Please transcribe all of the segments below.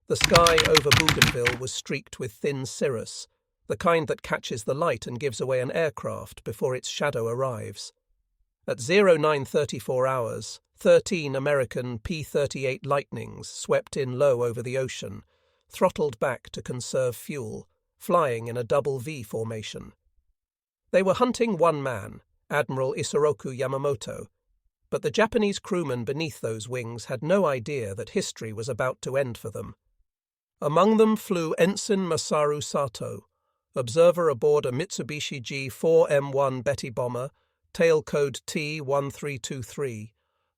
The sky over Bougainville was streaked with thin cirrus, the kind that catches the light and gives away an aircraft before its shadow arrives. At 0934 hours, 13 American P-38 Lightnings swept in low over the ocean, throttled back to conserve fuel, flying in a double V formation. They were hunting one man, Admiral Isoroku Yamamoto, but the Japanese crewmen beneath those wings had no idea that history was about to end for them. Among them flew Ensign Masaru Sato, observer aboard a Mitsubishi G4M Betty bomber, tail code T1323,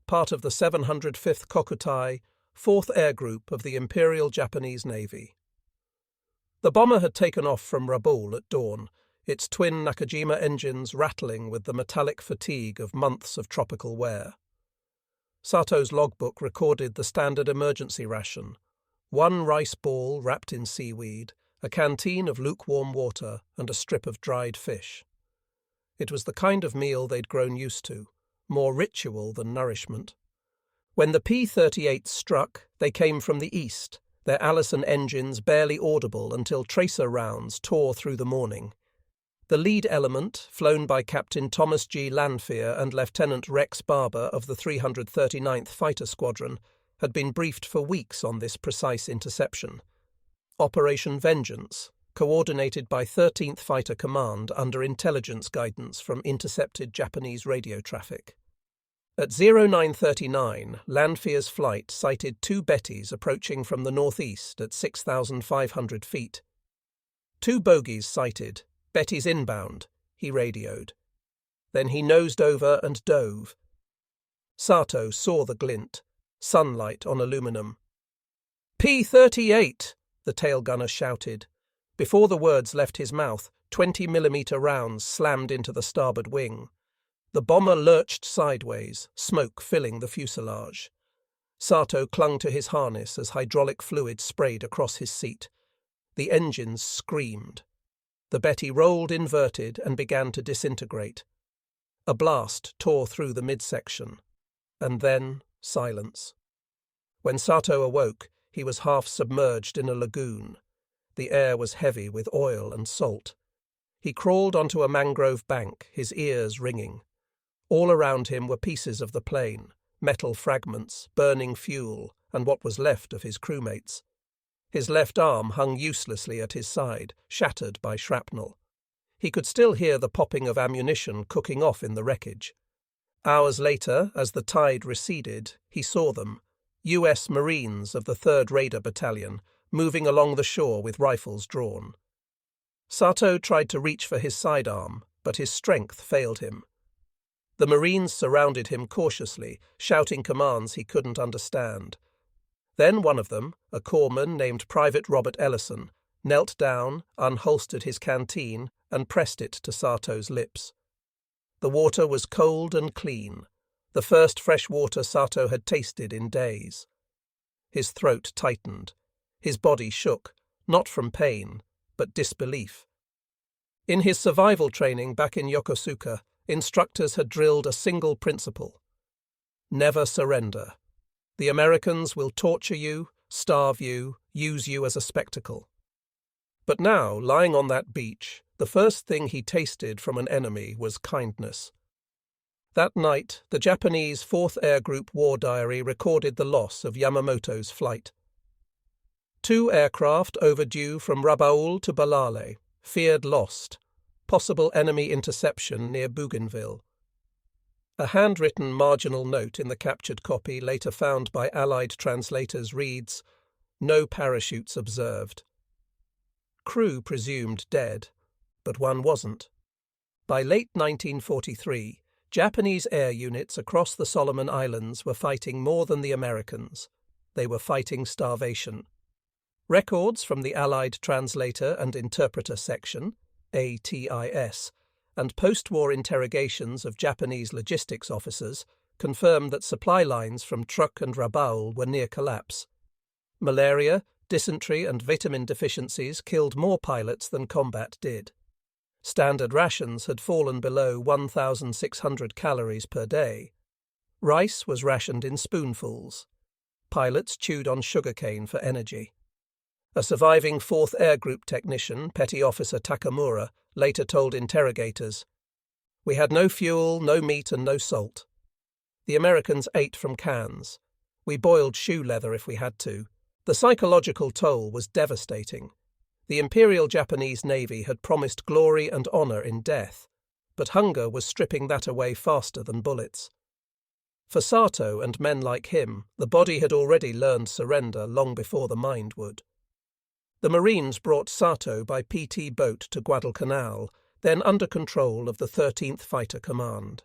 part of the 705th Kokutai, 4th Air Group of the Imperial Japanese Navy. The bomber had taken off from Rabaul at dawn, its twin Nakajima engines rattling with the metallic fatigue of months of tropical wear. Sato's logbook recorded the standard emergency ration: one rice ball wrapped in seaweed, a canteen of lukewarm water, and a strip of dried fish. It was the kind of meal they'd grown used to, more ritual than nourishment. When the P-38s struck, they came from the east, their Allison engines barely audible until tracer rounds tore through the morning. The lead element, flown by Captain Thomas G. Lanphier and Lieutenant Rex Barber of the 339th Fighter Squadron, had been briefed for weeks on this precise interception. Operation Vengeance, coordinated by 13th Fighter Command under intelligence guidance from intercepted Japanese radio traffic. At 0939, Lanphier's flight sighted two Bettys approaching from the northeast at 6,500 feet. Two bogies sighted, Bettys inbound, he radioed. Then he nosed over and dove. Sato saw the glint, sunlight on aluminum. P-38, the tail gunner shouted. Before the words left his mouth, 20mm rounds slammed into the starboard wing. The bomber lurched sideways, smoke filling the fuselage. Sato clung to his harness as hydraulic fluid sprayed across his seat. The engines screamed. The Betty rolled inverted and began to disintegrate. A blast tore through the midsection. And then silence. When Sato awoke, he was half submerged in a lagoon. The air was heavy with oil and salt. He crawled onto a mangrove bank, his ears ringing. All around him were pieces of the plane, metal fragments, burning fuel, and what was left of his crewmates. His left arm hung uselessly at his side, shattered by shrapnel. He could still hear the popping of ammunition cooking off in the wreckage. Hours later, as the tide receded, he saw them, U.S. Marines of the 3rd Raider Battalion, moving along the shore with rifles drawn. Sato tried to reach for his sidearm, but his strength failed him. The Marines surrounded him cautiously, shouting commands he couldn't understand. Then one of them, a corpsman named Private Robert Ellison, knelt down, unholstered his canteen, and pressed it to Sato's lips. The water was cold and clean, the first fresh water Sato had tasted in days. His throat tightened. His body shook, not from pain, but disbelief. In his survival training back in Yokosuka, instructors had drilled a single principle: never surrender. The Americans will torture you, starve you, use you as a spectacle. But now, lying on that beach, the first thing he tasted from an enemy was kindness. That night, the Japanese 4th Air Group War Diary recorded the loss of Yamamoto's flight. 2 aircraft overdue from Rabaul to Balale, feared lost, possible enemy interception near Bougainville. A handwritten marginal note in the captured copy later found by Allied translators reads, "No parachutes observed." Crew presumed dead, but one wasn't. By late 1943, Japanese air units across the Solomon Islands were fighting more than the Americans. They were fighting starvation. Records from the Allied Translator and Interpreter Section, ATIS, and post-war interrogations of Japanese logistics officers confirmed that supply lines from Truk and Rabaul were near collapse. Malaria, dysentery and vitamin deficiencies killed more pilots than combat did. Standard rations had fallen below 1,600 calories per day. Rice was rationed in spoonfuls. Pilots chewed on sugarcane for energy. A surviving 4th Air Group technician, Petty Officer Takamura, later told interrogators, "We had no fuel, no meat and no salt. The Americans ate from cans. We boiled shoe leather if we had to. The psychological toll was devastating. The Imperial Japanese Navy had promised glory and honor in death, but hunger was stripping that away faster than bullets." For Sato and men like him, the body had already learned surrender long before the mind would. The Marines brought Sato by PT boat to Guadalcanal, then under control of the 13th Fighter Command.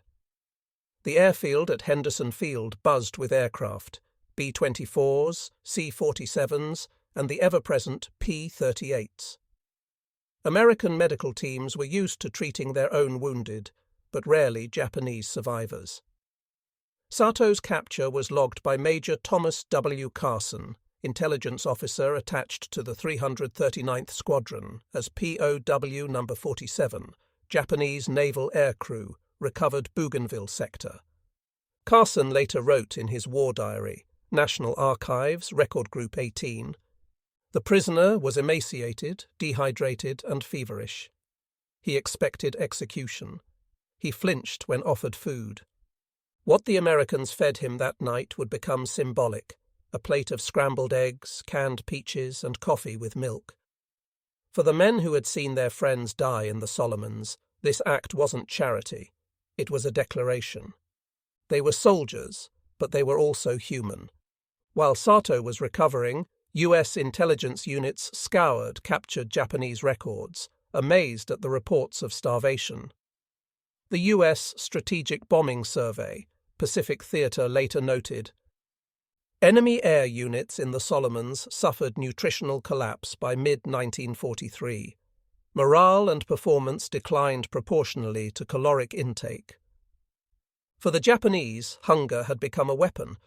The airfield at Henderson Field buzzed with aircraft, B-24s, C-47s, and the ever-present P-38s. American medical teams were used to treating their own wounded, but rarely Japanese survivors. Sato's capture was logged by Major Thomas W. Carson, intelligence officer attached to the 339th Squadron, as POW No. 47, Japanese Naval Air Crew, recovered Bougainville sector. Carson later wrote in his war diary, National Archives, Record Group 18, "The prisoner was emaciated, dehydrated, and feverish. He expected execution. He flinched when offered food. What the Americans fed him that night would become symbolic, a plate of scrambled eggs, canned peaches, and coffee with milk." For the men who had seen their friends die in the Solomons, this act wasn't charity. It was a declaration. They were soldiers, but they were also human. While Sato was recovering, U.S. intelligence units scoured captured Japanese records, amazed at the reports of starvation. The U.S. Strategic Bombing Survey, Pacific Theater, later noted, "Enemy air units in the Solomons suffered nutritional collapse by mid-1943. Morale and performance declined proportionally to caloric intake." For the Japanese, hunger had become a weapon,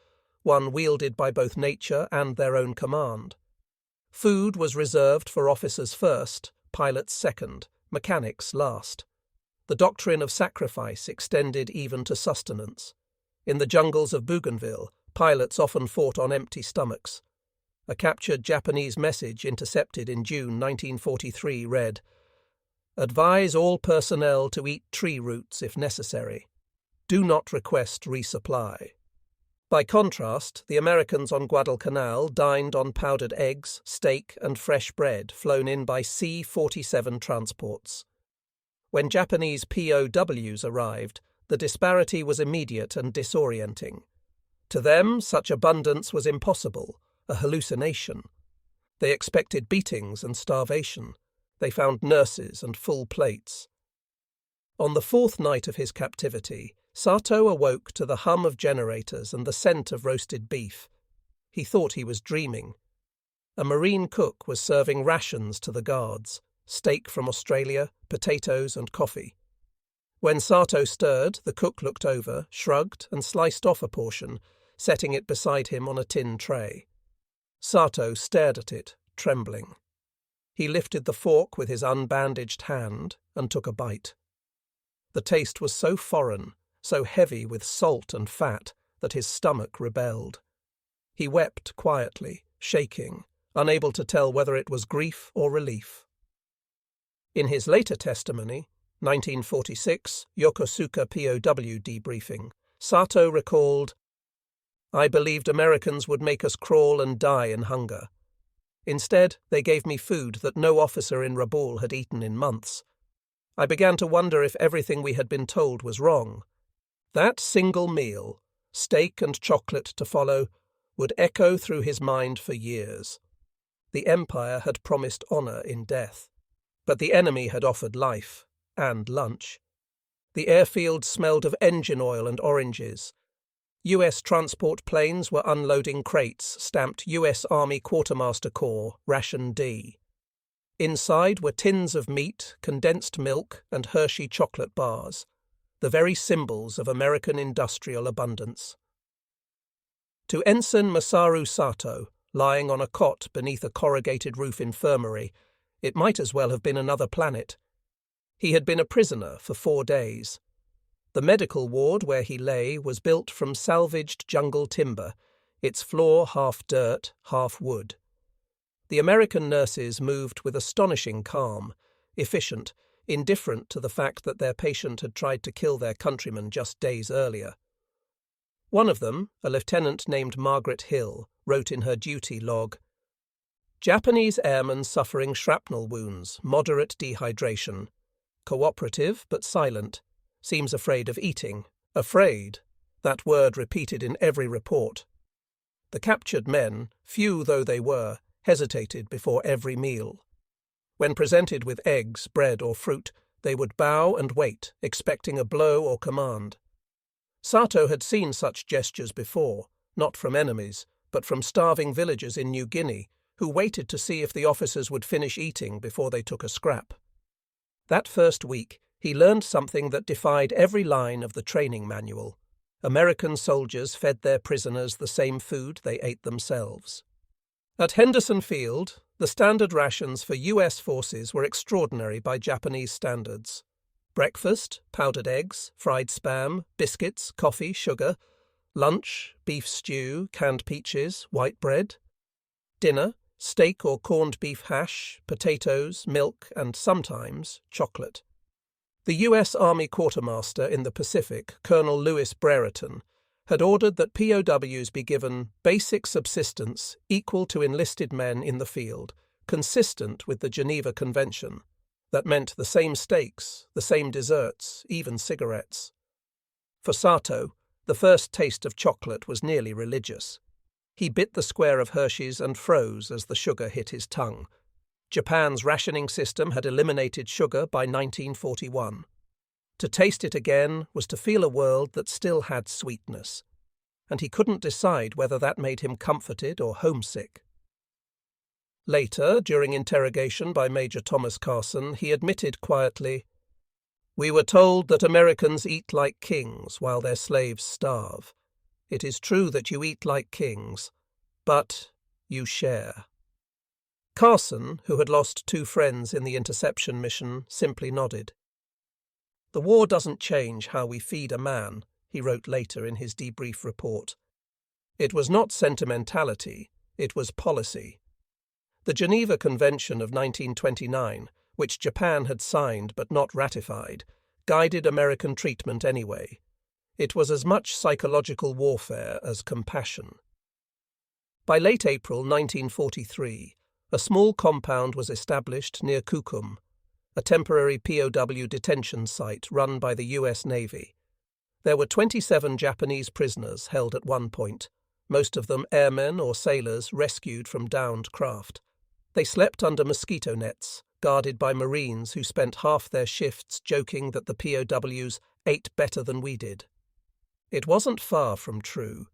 one wielded by both nature and their own command. Food was reserved for officers first, pilots second, mechanics last. The doctrine of sacrifice extended even to sustenance. In the jungles of Bougainville, pilots often fought on empty stomachs. A captured Japanese message intercepted in June 1943 read, "Advise all personnel to eat tree roots if necessary. Do not request resupply." By contrast, the Americans on Guadalcanal dined on powdered eggs, steak, and fresh bread flown in by C-47 transports. When Japanese POWs arrived, the disparity was immediate and disorienting. To them, such abundance was impossible, a hallucination. They expected beatings and starvation. They found nurses and full plates. On the 4th night of his captivity, Sato awoke to the hum of generators and the scent of roasted beef. He thought he was dreaming. A marine cook was serving rations to the guards, steak from Australia, potatoes and coffee. When Sato stirred, the cook looked over, shrugged, and sliced off a portion, setting it beside him on a tin tray. Sato stared at it, trembling. He lifted the fork with his unbandaged hand and took a bite. The taste was so foreign, so heavy with salt and fat, that his stomach rebelled. He wept quietly, shaking, unable to tell whether it was grief or relief. In his later testimony, 1946, Yokosuka POW debriefing, Sato recalled, "I believed Americans would make us crawl and die in hunger. Instead, they gave me food that no officer in Rabaul had eaten in months. I began to wonder if everything we had been told was wrong. That single meal, steak and chocolate to follow, would echo through his mind for years. The Empire had promised honor in death, but the enemy had offered life and lunch. The airfield smelled of engine oil and oranges. U.S. transport planes were unloading crates stamped U.S. Army Quartermaster Corps, Ration D. Inside were tins of meat, condensed milk, and Hershey chocolate bars, the very symbols of American industrial abundance. To Ensign Masaru Sato, lying on a cot beneath a corrugated roof infirmary, it might as well have been another planet. He had been a prisoner for 4 days. The medical ward where he lay was built from salvaged jungle timber, its floor half dirt, half wood. The American nurses moved with astonishing calm, efficient, indifferent to the fact that their patient had tried to kill their countryman just days earlier. One of them, a lieutenant named Margaret Hill, wrote in her duty log, "Japanese airman suffering shrapnel wounds, moderate dehydration. Cooperative but silent. Seems afraid of eating. Afraid. That word repeated in every report. The captured men, few though they were, hesitated before every meal. When presented with eggs, bread or fruit, they would bow and wait, expecting a blow or command. Sato had seen such gestures before, not from enemies, but from starving villagers in New Guinea, who waited to see if the officers would finish eating before they took a scrap. That first week, he learned something that defied every line of the training manual. American soldiers fed their prisoners the same food they ate themselves. At Henderson Field, the standard rations for U.S. forces were extraordinary by Japanese standards. Breakfast, powdered eggs, fried spam, biscuits, coffee, sugar. Lunch, beef stew, canned peaches, white bread. Dinner, steak or corned beef hash, potatoes, milk, and sometimes chocolate. The U.S. Army Quartermaster in the Pacific, Colonel Lewis Brereton, had ordered that POWs be given basic subsistence equal to enlisted men in the field, consistent with the Geneva Convention. That meant the same steaks, the same desserts, even cigarettes. For Sato, the first taste of chocolate was nearly religious. He bit the square of Hershey's and froze as the sugar hit his tongue. Japan's rationing system had eliminated sugar by 1941. To taste it again was to feel a world that still had sweetness, and he couldn't decide whether that made him comforted or homesick. Later, during interrogation by Major Thomas Carson, he admitted quietly, "We were told that Americans eat like kings while their slaves starve. It is true that you eat like kings, but you share." Carson, who had lost 2 friends in the interception mission, simply nodded. "The war doesn't change how we feed a man," he wrote later in his debrief report. "It was not sentimentality, it was policy." The Geneva Convention of 1929, which Japan had signed but not ratified, guided American treatment anyway. It was as much psychological warfare as compassion. By late April 1943, a small compound was established near Kukum, a temporary POW detention site run by the U.S. Navy. There were 27 Japanese prisoners held at one point, most of them airmen or sailors rescued from downed craft. They slept under mosquito nets, guarded by Marines who spent half their shifts joking that the POWs ate better than we did. It wasn't far from true.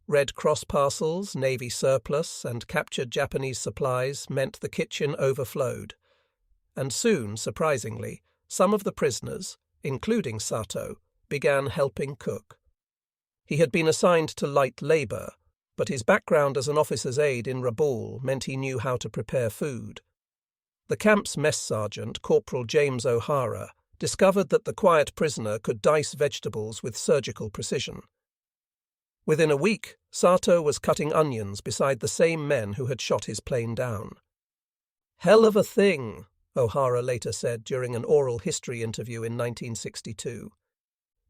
Red Cross parcels, Navy surplus, and captured Japanese supplies meant the kitchen overflowed. And soon, surprisingly, some of the prisoners, including Sato, began helping cook. He had been assigned to light labor, but his background as an officer's aide in Rabaul meant he knew how to prepare food. The camp's mess sergeant, Corporal James O'Hara, discovered that the quiet prisoner could dice vegetables with surgical precision. Within a week, Sato was cutting onions beside the same men who had shot his plane down. "Hell of a thing," O'Hara later said during an oral history interview in 1962.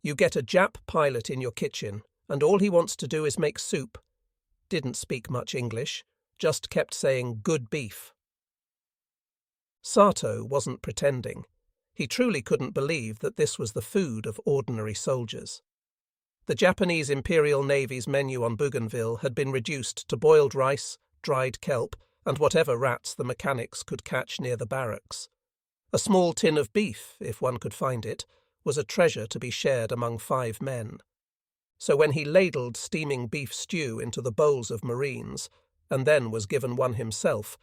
"You get a Jap pilot in your kitchen, and all he wants to do is make soup. Didn't speak much English, just kept saying good beef." Sato wasn't pretending. He truly couldn't believe that this was the food of ordinary soldiers. The Japanese Imperial Navy's menu on Bougainville had been reduced to boiled rice, dried kelp, and whatever rats the mechanics could catch near the barracks. A small tin of beef, if one could find it, was a treasure to be shared among 5 men. So when he ladled steaming beef stew into the bowls of Marines, and then was given one himself,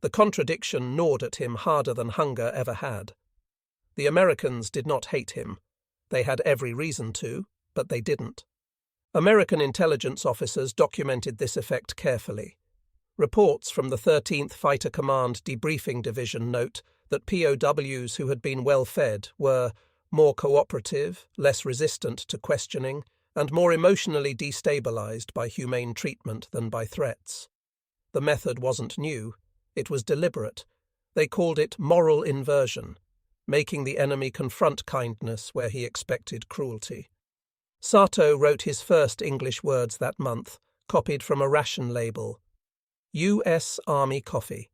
the contradiction gnawed at him harder than hunger ever had. The Americans did not hate him. They had every reason to, but they didn't. American intelligence officers documented this effect carefully. Reports from the 13th Fighter Command Debriefing Division note that POWs who had been well fed were more cooperative, less resistant to questioning, and more emotionally destabilized by humane treatment than by threats. The method wasn't new. It was deliberate. They called it moral inversion, making the enemy confront kindness where he expected cruelty. Sato wrote his first English words that month, copied from a ration label: U.S. Army Coffee.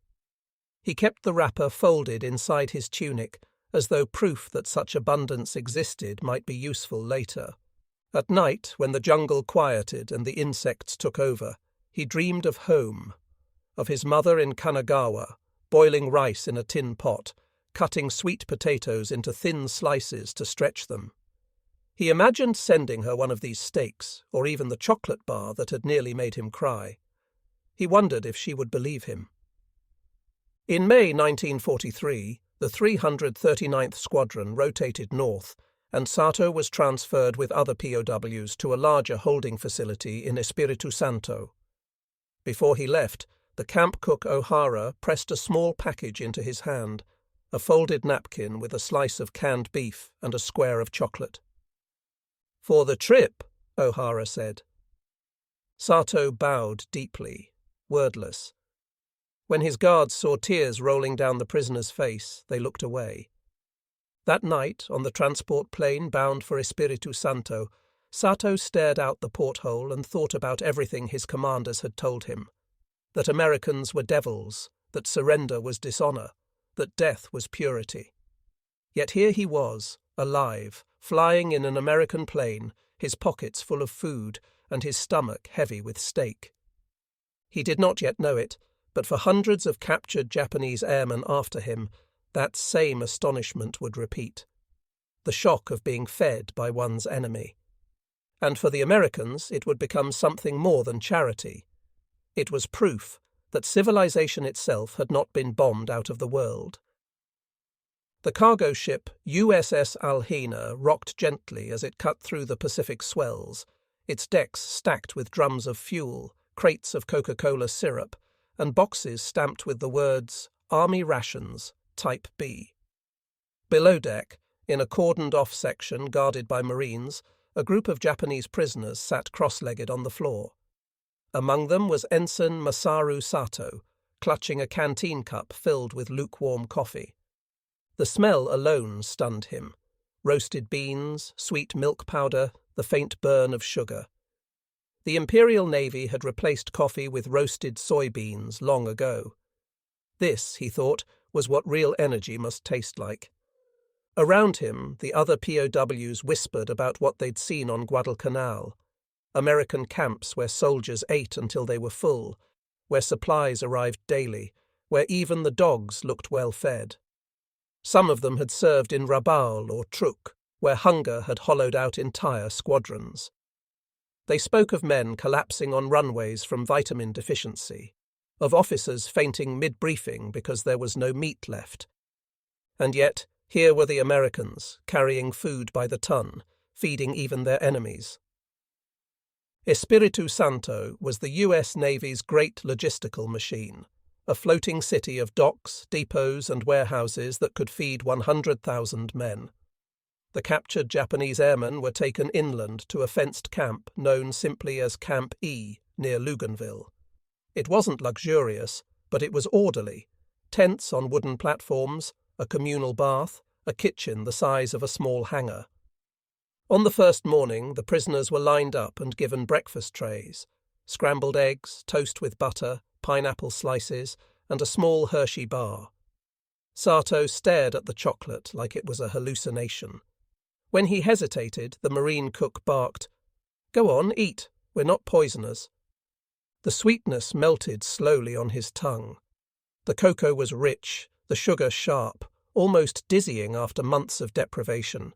He kept the wrapper folded inside his tunic, as though proof that such abundance existed might be useful later. At night, when the jungle quieted and the insects took over, he dreamed of home, of his mother in Kanagawa, boiling rice in a tin pot, cutting sweet potatoes into thin slices to stretch them. He imagined sending her one of these steaks, or even the chocolate bar that had nearly made him cry. He wondered if she would believe him. In May 1943, the 339th Squadron rotated north, and Sato was transferred with other POWs to a larger holding facility in Espiritu Santo. Before he left, the camp cook O'Hara pressed a small package into his hand, a folded napkin with a slice of canned beef and a square of chocolate. "For the trip," O'Hara said. Sato bowed deeply, wordless. When his guards saw tears rolling down the prisoner's face, they looked away. That night, on the transport plane bound for Espiritu Santo, Sato stared out the porthole and thought about everything his commanders had told him: that Americans were devils, that surrender was dishonor, that death was purity. Yet here he was, alive, flying in an American plane, his pockets full of food and his stomach heavy with steak. He did not yet know it, but for hundreds of captured Japanese airmen after him, that same astonishment would repeat. The shock of being fed by one's enemy. And for the Americans, it would become something more than charity. It was proof that civilization itself had not been bombed out of the world. The cargo ship USS Alhena rocked gently as it cut through the Pacific swells, its decks stacked with drums of fuel, crates of Coca-Cola syrup, and boxes stamped with the words Army Rations, Type B. Below deck, in a cordoned-off section guarded by Marines, a group of Japanese prisoners sat cross-legged on the floor. Among them was Ensign Masaru Sato, clutching a canteen cup filled with lukewarm coffee. The smell alone stunned him: roasted beans, sweet milk powder, the faint burn of sugar. The Imperial Navy had replaced coffee with roasted soybeans long ago. This, he thought, was what real energy must taste like. Around him, the other POWs whispered about what they'd seen on Guadalcanal: American camps where soldiers ate until they were full, where supplies arrived daily, where even the dogs looked well fed. Some of them had served in Rabaul or Truk, where hunger had hollowed out entire squadrons. They spoke of men collapsing on runways from vitamin deficiency, of officers fainting mid-briefing because there was no meat left. And yet, here were the Americans, carrying food by the ton, feeding even their enemies. Espiritu Santo was the U.S. Navy's great logistical machine, a floating city of docks, depots, and warehouses that could feed 100,000 men. The captured Japanese airmen were taken inland to a fenced camp known simply as Camp E, near Bougainville. It wasn't luxurious, but it was orderly: tents on wooden platforms, a communal bath, a kitchen the size of a small hangar. On the first morning, the prisoners were lined up and given breakfast trays: scrambled eggs, toast with butter, pineapple slices, and a small Hershey bar. Sato stared at the chocolate like it was a hallucination. When he hesitated, the Marine cook barked, "Go on, eat, we're not poisoners." The sweetness melted slowly on his tongue. The cocoa was rich, the sugar sharp, almost dizzying after months of deprivation.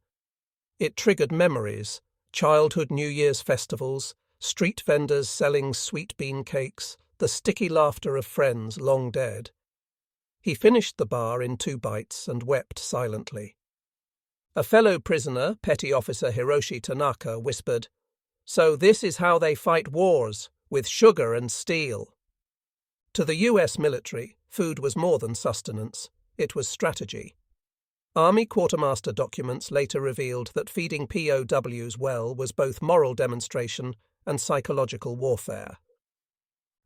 It triggered memories: childhood New Year's festivals, street vendors selling sweet bean cakes, the sticky laughter of friends long dead. He finished the bar in 2 bites and wept silently. A fellow prisoner, Petty Officer Hiroshi Tanaka, whispered, "So this is how they fight wars, with sugar and steel." To the US military, food was more than sustenance, it was strategy. Army quartermaster documents later revealed that feeding POWs well was both moral demonstration and psychological warfare.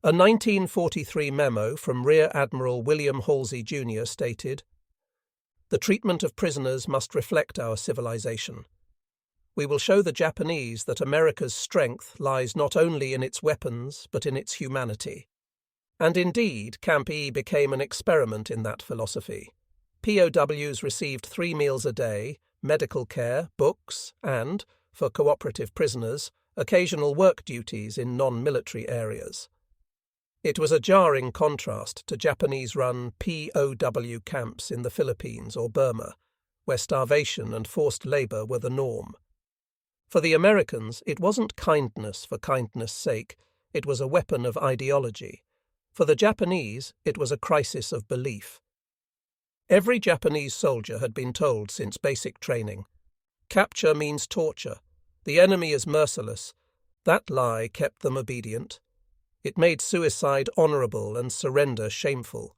A 1943 memo from Rear Admiral William Halsey Jr. stated, "The treatment of prisoners must reflect our civilization. We will show the Japanese that America's strength lies not only in its weapons but in its humanity." And indeed, Camp E became an experiment in that philosophy. POWs received 3 meals a day, medical care, books, and, for cooperative prisoners, occasional work duties in non-military areas. It was a jarring contrast to Japanese-run POW camps in the Philippines or Burma, where starvation and forced labor were the norm. For the Americans, it wasn't kindness for kindness' sake, it was a weapon of ideology. For the Japanese, it was a crisis of belief. Every Japanese soldier had been told since basic training, "Capture means torture. The enemy is merciless." That lie kept them obedient. It made suicide honorable and surrender shameful.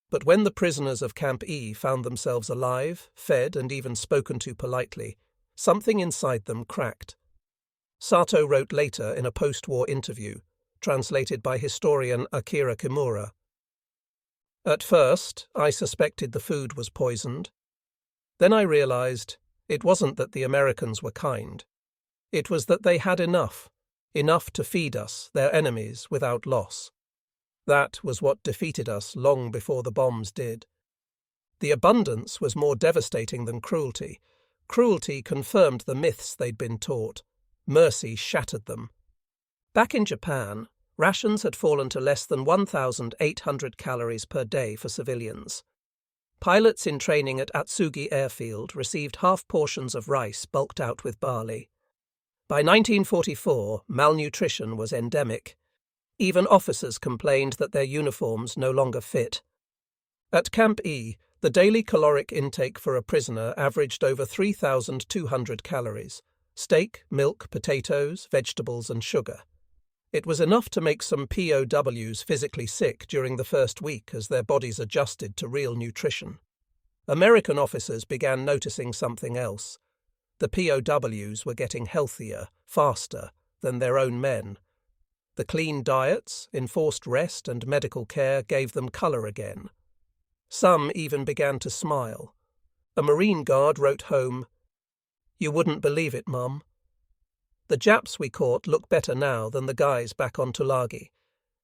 But when the prisoners of Camp E found themselves alive, fed, and even spoken to politely, something inside them cracked. Sato wrote later in a post-war interview, translated by historian Akira Kimura, "At first, I suspected the food was poisoned. Then I realized it wasn't that the Americans were kind. It was that they had enough to feed us, their enemies, without loss. That was what defeated us long before the bombs did. The abundance was more devastating than cruelty. Cruelty confirmed the myths they'd been taught. Mercy shattered them." Back in Japan, rations had fallen to less than 1,800 calories per day for civilians. Pilots in training at Atsugi Airfield received half portions of rice bulked out with barley. By 1944, malnutrition was endemic. Even officers complained that their uniforms no longer fit. At Camp E, the daily caloric intake for a prisoner averaged over 3,200 calories: steak, milk, potatoes, vegetables, and sugar. It was enough to make some POWs physically sick during the first week as their bodies adjusted to real nutrition. American officers began noticing something else. The POWs were getting healthier, faster, than their own men. The clean diets, enforced rest, and medical care gave them colour again. Some even began to smile. A Marine guard wrote home, "You wouldn't believe it, Mum. The Japs we caught look better now than the guys back on Tulagi.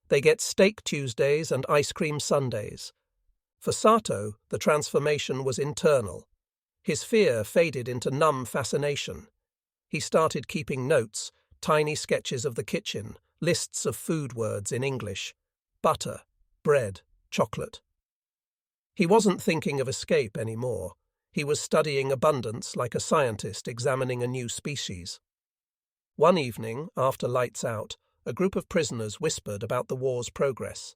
They get steak Tuesdays and ice cream Sundays." For Sato, the transformation was internal. His fear faded into numb fascination. He started keeping notes, tiny sketches of the kitchen, lists of food words in English: butter, bread, chocolate. He wasn't thinking of escape anymore. He was studying abundance like a scientist examining a new species. One evening, after lights out, a group of prisoners whispered about the war's progress.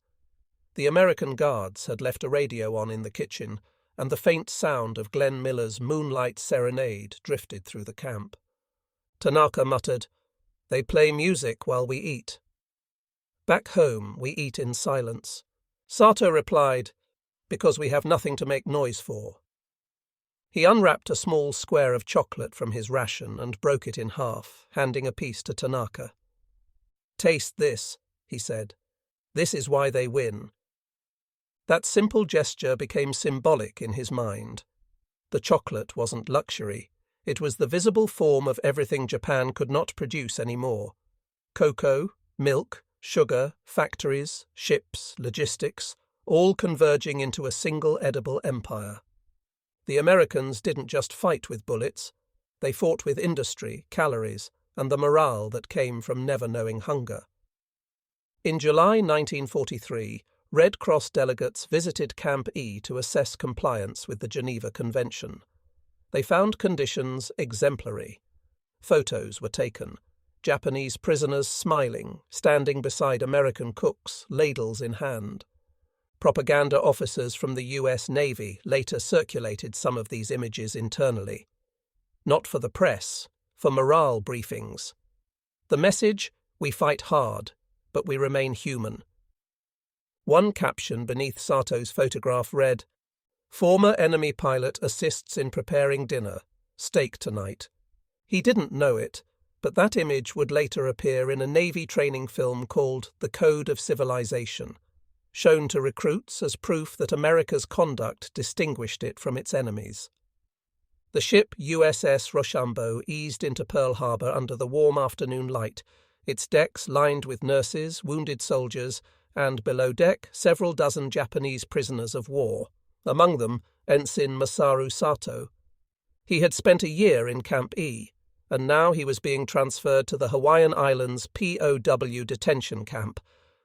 The American guards had left a radio on in the kitchen, and the faint sound of Glenn Miller's Moonlight Serenade drifted through the camp. Tanaka muttered, "They play music while we eat." Back home, we eat in silence. Sato replied, "Because we have nothing to make noise for." He unwrapped a small square of chocolate from his ration and broke it in half, handing a piece to Tanaka. "Taste this," he said. "This is why they win." That simple gesture became symbolic in his mind. The chocolate wasn't luxury. It was the visible form of everything Japan could not produce anymore. Cocoa, milk, sugar, factories, ships, logistics, all converging into a single edible empire. The Americans didn't just fight with bullets. They fought with industry, calories, and the morale that came from never knowing hunger. In July 1943, Red Cross delegates visited Camp E to assess compliance with the Geneva Convention. They found conditions exemplary. Photos were taken. Japanese prisoners smiling, standing beside American cooks, ladles in hand. Propaganda officers from the US Navy later circulated some of these images internally. Not for the press, for morale briefings. The message: we fight hard, but we remain human. One caption beneath Sato's photograph read, "Former enemy pilot assists in preparing dinner. Steak tonight." He didn't know it, but that image would later appear in a Navy training film called The Code of Civilization, shown to recruits as proof that America's conduct distinguished it from its enemies. The ship USS Rochambeau eased into Pearl Harbor under the warm afternoon light, its decks lined with nurses, wounded soldiers, and below deck several dozen Japanese prisoners of war, among them Ensign Masaru Sato. He had spent a year in Camp E, and now he was being transferred to the Hawaiian Islands POW detention camp,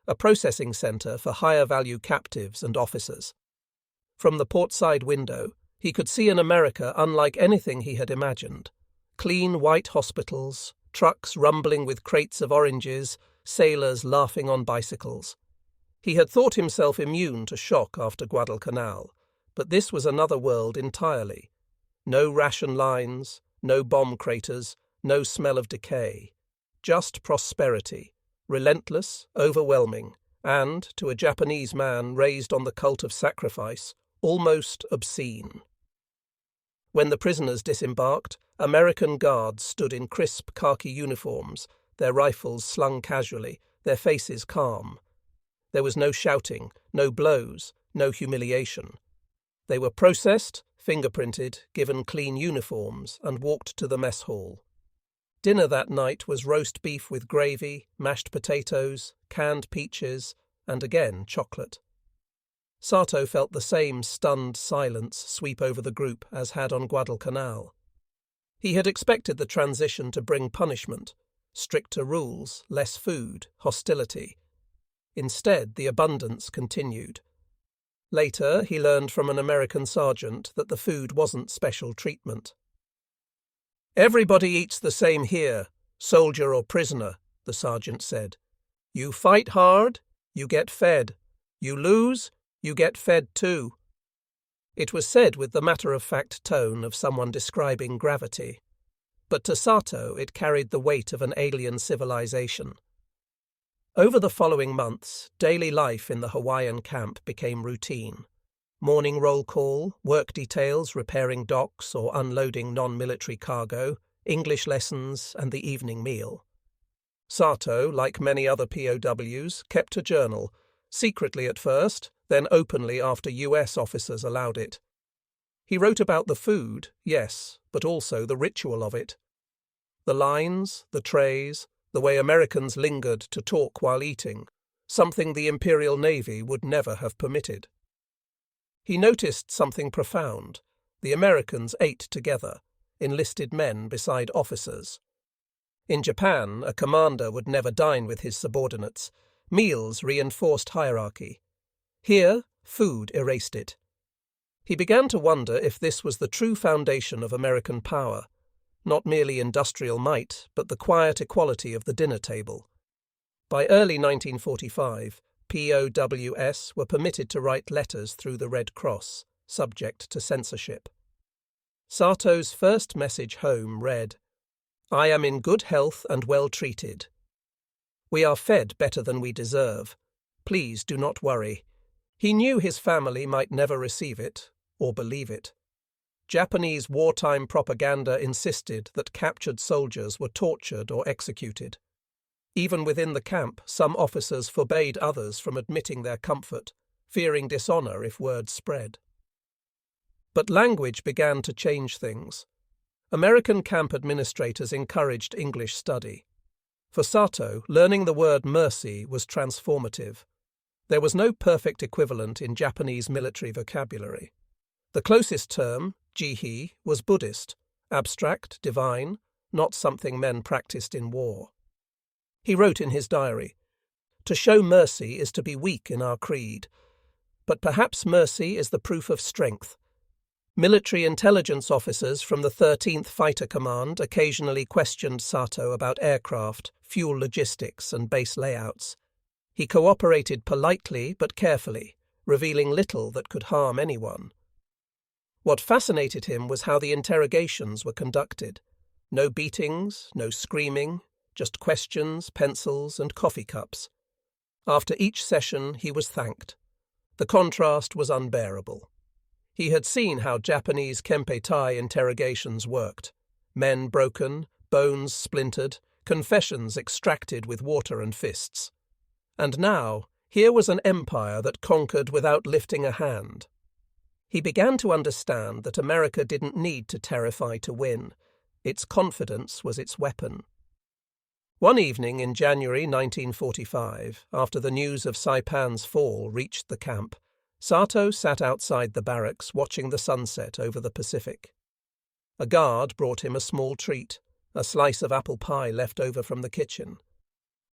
a processing center for higher-value captives and officers. From the portside window, he could see an America unlike anything he had imagined. Clean white hospitals, trucks rumbling with crates of oranges, sailors laughing on bicycles. He had thought himself immune to shock after Guadalcanal, but this was another world entirely. No ration lines, no bomb craters, no smell of decay. Just prosperity, relentless, overwhelming, and, to a Japanese man raised on the cult of sacrifice, almost obscene. When the prisoners disembarked, American guards stood in crisp khaki uniforms, their rifles slung casually, their faces calm. There was no shouting, no blows, no humiliation. They were processed, fingerprinted, given clean uniforms, and walked to the mess hall. Dinner that night was roast beef with gravy, mashed potatoes, canned peaches, and again chocolate. Sato felt the same stunned silence sweep over the group as had on Guadalcanal. He had expected the transition to bring punishment, stricter rules, less food, hostility. Instead, the abundance continued. Later, he learned from an American sergeant that the food wasn't special treatment. "Everybody eats the same here, soldier or prisoner," the sergeant said. "You fight hard, you get fed. You lose, you get fed too." It was said with the matter-of-fact tone of someone describing gravity. But to Sato it carried the weight of an alien civilization. Over the following months, daily life in the Hawaiian camp became routine. Morning roll call, work details repairing docks or unloading non-military cargo, English lessons, and the evening meal. Sato, like many other POWs, kept a journal, secretly at first, then openly after US officers allowed it. He wrote about the food, yes, but also the ritual of it. The lines, the trays, the way Americans lingered to talk while eating, something the Imperial Navy would never have permitted. He noticed something profound. The Americans ate together, enlisted men beside officers. In Japan, a commander would never dine with his subordinates. Meals reinforced hierarchy. Here, food erased it. He began to wonder if this was the true foundation of American power, not merely industrial might, but the quiet equality of the dinner table. By early 1945, POWs were permitted to write letters through the Red Cross, subject to censorship. Sato's first message home read, "I am in good health and well treated. We are fed better than we deserve. Please do not worry." He knew his family might never receive it or believe it. Japanese wartime propaganda insisted that captured soldiers were tortured or executed. Even within the camp, some officers forbade others from admitting their comfort, fearing dishonor if word spread. But language began to change things. American camp administrators encouraged English study. For Sato, learning the word mercy was transformative. There was no perfect equivalent in Japanese military vocabulary. The closest term, jihi, was Buddhist, abstract, divine, not something men practiced in war. He wrote in his diary, "To show mercy is to be weak in our creed, but perhaps mercy is the proof of strength." Military intelligence officers from the 13th Fighter Command occasionally questioned Sato about aircraft, fuel logistics, and base layouts. He cooperated politely but carefully, revealing little that could harm anyone. What fascinated him was how the interrogations were conducted. No beatings, no screaming, just questions, pencils, and coffee cups. After each session, he was thanked. The contrast was unbearable. He had seen how Japanese Kempeitai interrogations worked. Men broken, bones splintered, confessions extracted with water and fists. And now, here was an empire that conquered without lifting a hand. He began to understand that America didn't need to terrify to win. Its confidence was its weapon. One evening in January 1945, after the news of Saipan's fall reached the camp, Sato sat outside the barracks watching the sunset over the Pacific. A guard brought him a small treat, a slice of apple pie left over from the kitchen.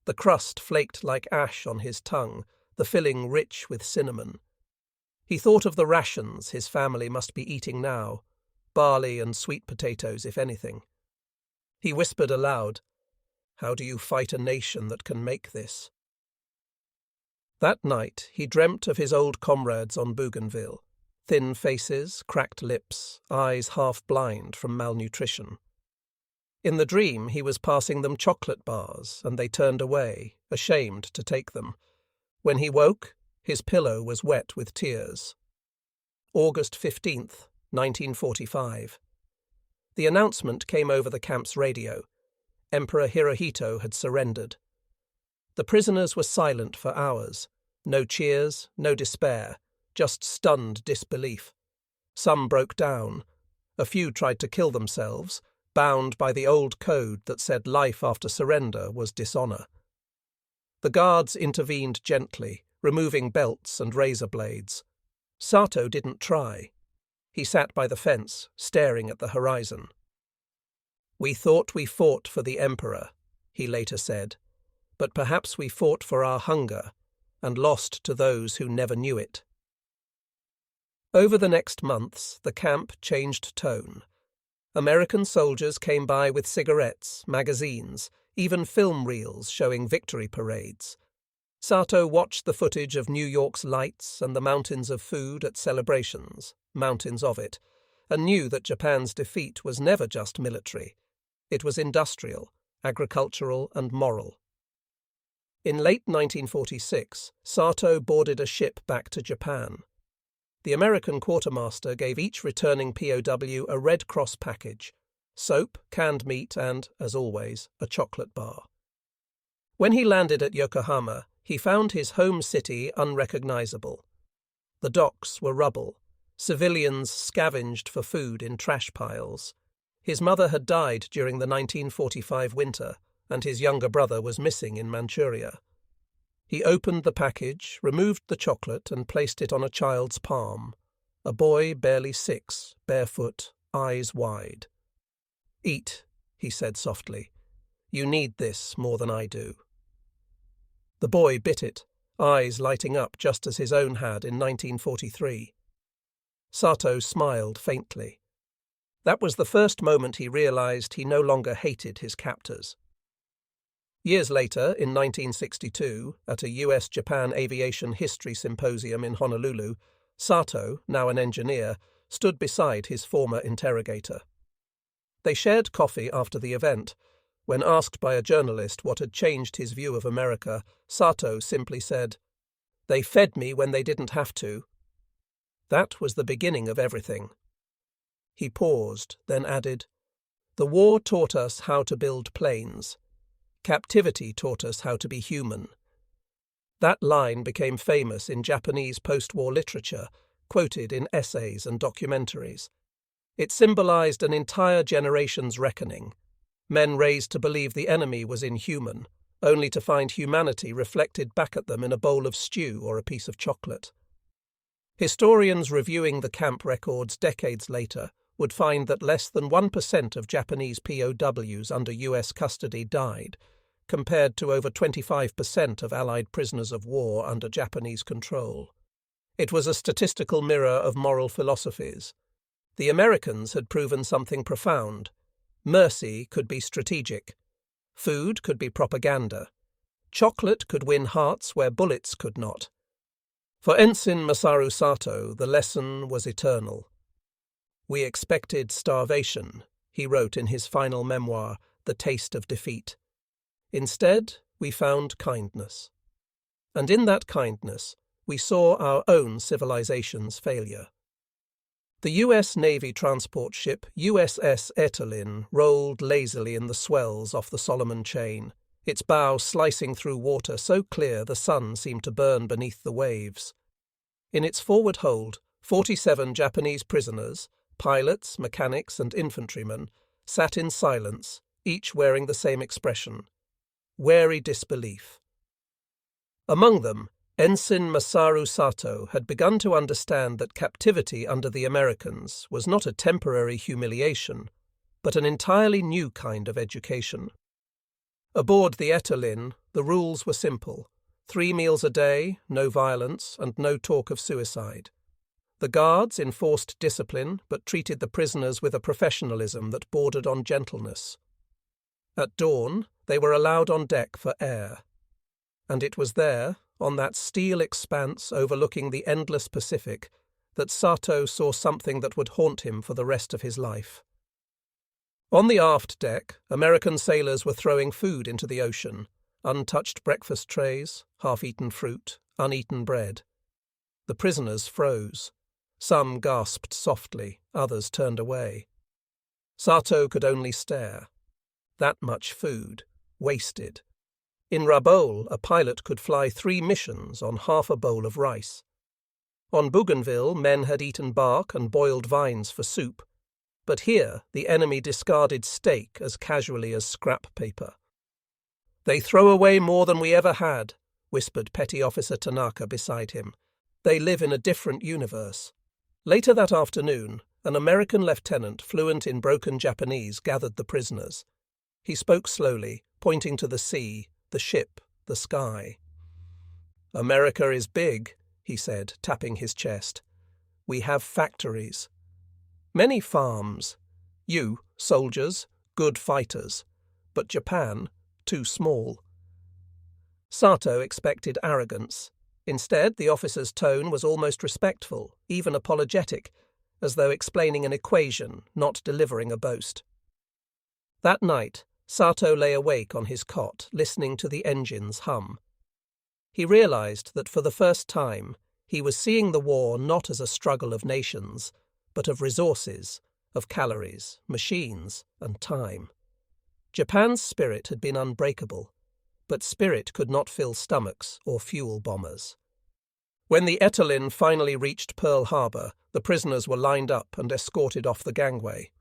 The crust flaked like ash on his tongue, the filling rich with cinnamon. He thought of the rations his family must be eating now, barley and sweet potatoes, if anything. He whispered aloud, "How do you fight a nation that can make this?" That night he dreamt of his old comrades on Bougainville, thin faces, cracked lips, eyes half blind from malnutrition. In the dream he was passing them chocolate bars, and they turned away, ashamed to take them. When he woke, his pillow was wet with tears. August 15th, 1945. The announcement came over the camp's radio. Emperor Hirohito had surrendered. The prisoners were silent for hours. No cheers, no despair, just stunned disbelief. Some broke down. A few tried to kill themselves, bound by the old code that said life after surrender was dishonor. The guards intervened gently, removing belts and razor blades. Sato didn't try. He sat by the fence, staring at the horizon. "We thought we fought for the emperor," he later said, "but perhaps we fought for our hunger and lost to those who never knew it." Over the next months, the camp changed tone. American soldiers came by with cigarettes, magazines, even film reels showing victory parades. Sato watched the footage of New York's lights and the mountains of food at celebrations, mountains of it, and knew that Japan's defeat was never just military. It was industrial, agricultural, and moral. In late 1946, Sato boarded a ship back to Japan. The American quartermaster gave each returning POW a Red Cross package, soap, canned meat, and, as always, a chocolate bar. When he landed at Yokohama, he found his home city unrecognizable. The docks were rubble. Civilians scavenged for food in trash piles. His mother had died during the 1945 winter, and his younger brother was missing in Manchuria. He opened the package, removed the chocolate, and placed it on a child's palm. A boy barely 6, barefoot, eyes wide. "Eat," he said softly. "You need this more than I do." The boy bit it, eyes lighting up just as his own had in 1943. Sato smiled faintly. That was the first moment he realized he no longer hated his captors. Years later, in 1962, at a US-Japan aviation history symposium in Honolulu, Sato, now an engineer, stood beside his former interrogator. They shared coffee after the event. When asked by a journalist what had changed his view of America, Sato simply said, "They fed me when they didn't have to." That was the beginning of everything. He paused, then added, "The war taught us how to build planes. Captivity taught us how to be human." That line became famous in Japanese post-war literature, quoted in essays and documentaries. It symbolized an entire generation's reckoning. Men raised to believe the enemy was inhuman, only to find humanity reflected back at them in a bowl of stew or a piece of chocolate. Historians reviewing the camp records decades later would find that less than 1% of Japanese POWs under US custody died, compared to over 25% of Allied prisoners of war under Japanese control. It was a statistical mirror of moral philosophies. The Americans had proven something profound. Mercy could be strategic. Food could be propaganda. Chocolate could win hearts where bullets could not. For Ensign Masaru Sato, the lesson was eternal. "We expected starvation," he wrote in his final memoir, The Taste of Defeat. "Instead, we found kindness. And in that kindness, we saw our own civilization's failure." The U.S. Navy transport ship USS Etalin rolled lazily in the swells off the Solomon Chain, its bow slicing through water so clear the sun seemed to burn beneath the waves. In its forward hold, 47 Japanese prisoners, pilots, mechanics, and infantrymen, sat in silence, each wearing the same expression: wary disbelief. Among them, Ensign Masaru Sato had begun to understand that captivity under the Americans was not a temporary humiliation, but an entirely new kind of education. Aboard the Etalin, the rules were simple: 3 meals a day, no violence, and no talk of suicide. The guards enforced discipline, but treated the prisoners with a professionalism that bordered on gentleness. At dawn, they were allowed on deck for air. And it was there, on that steel expanse overlooking the endless Pacific, that Sato saw something that would haunt him for the rest of his life. On the aft deck, American sailors were throwing food into the ocean: untouched breakfast trays, half-eaten fruit, uneaten bread. The prisoners froze. Some gasped softly, others turned away. Sato could only stare. That much food, wasted. In Rabaul, a pilot could fly 3 missions on half a bowl of rice. On Bougainville, men had eaten bark and boiled vines for soup, but here the enemy discarded steak as casually as scrap paper. "They throw away more than we ever had," whispered Petty Officer Tanaka beside him. "They live in a different universe." Later that afternoon, an American lieutenant fluent in broken Japanese gathered the prisoners. He spoke slowly, pointing to the sea, the ship, the sky. "America is big," he said, tapping his chest. "We have factories. Many farms. You, soldiers, good fighters. But Japan, too small." Sato expected arrogance. Instead, the officer's tone was almost respectful, even apologetic, as though explaining an equation, not delivering a boast. That night, Sato lay awake on his cot, listening to the engines hum. He realized that for the first time, he was seeing the war not as a struggle of nations, but of resources, of calories, machines, and time. Japan's spirit had been unbreakable, but spirit could not fill stomachs or fuel bombers. When the Etalin finally reached Pearl Harbor, the prisoners were lined up and escorted off the gangway.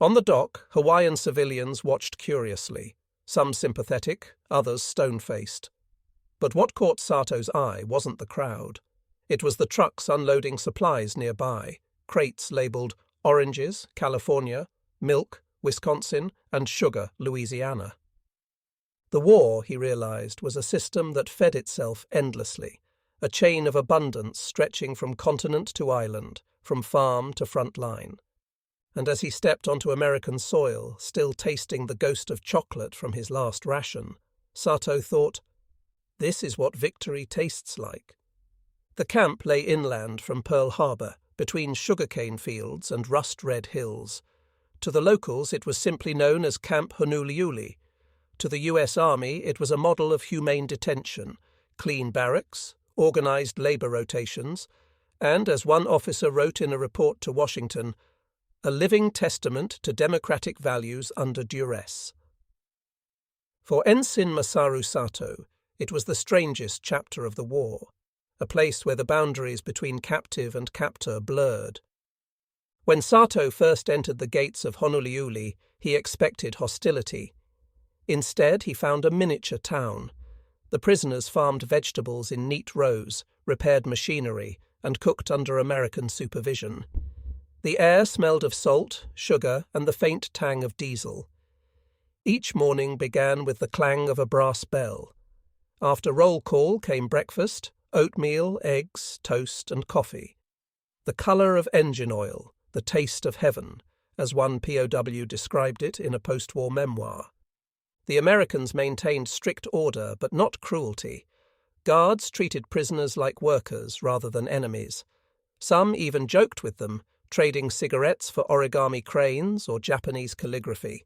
On the dock, Hawaiian civilians watched curiously, some sympathetic, others stone-faced. But what caught Sato's eye wasn't the crowd. It was the trucks unloading supplies nearby, crates labelled oranges, California, milk, Wisconsin, and sugar, Louisiana. The war, he realized, was a system that fed itself endlessly, a chain of abundance stretching from continent to island, from farm to front line. And as he stepped onto American soil, still tasting the ghost of chocolate from his last ration, Sato thought, "This is what victory tastes like." The camp lay inland from Pearl Harbor, between sugarcane fields and rust-red hills. To the locals it was simply known as Camp Honouliuli. To the U.S. Army it was a model of humane detention, clean barracks, organized labor rotations, and, as one officer wrote in a report to Washington, a living testament to democratic values under duress. For Ensign Masaru Sato, it was the strangest chapter of the war, a place where the boundaries between captive and captor blurred. When Sato first entered the gates of Honouliuli, he expected hostility. Instead, he found a miniature town. The prisoners farmed vegetables in neat rows, repaired machinery, and cooked under American supervision. The air smelled of salt, sugar, and the faint tang of diesel. Each morning began with the clang of a brass bell. After roll call came breakfast, oatmeal, eggs, toast, and coffee. The colour of engine oil, the taste of heaven, as one POW described it in a post-war memoir. The Americans maintained strict order, but not cruelty. Guards treated prisoners like workers rather than enemies. Some even joked with them, trading cigarettes for origami cranes or Japanese calligraphy.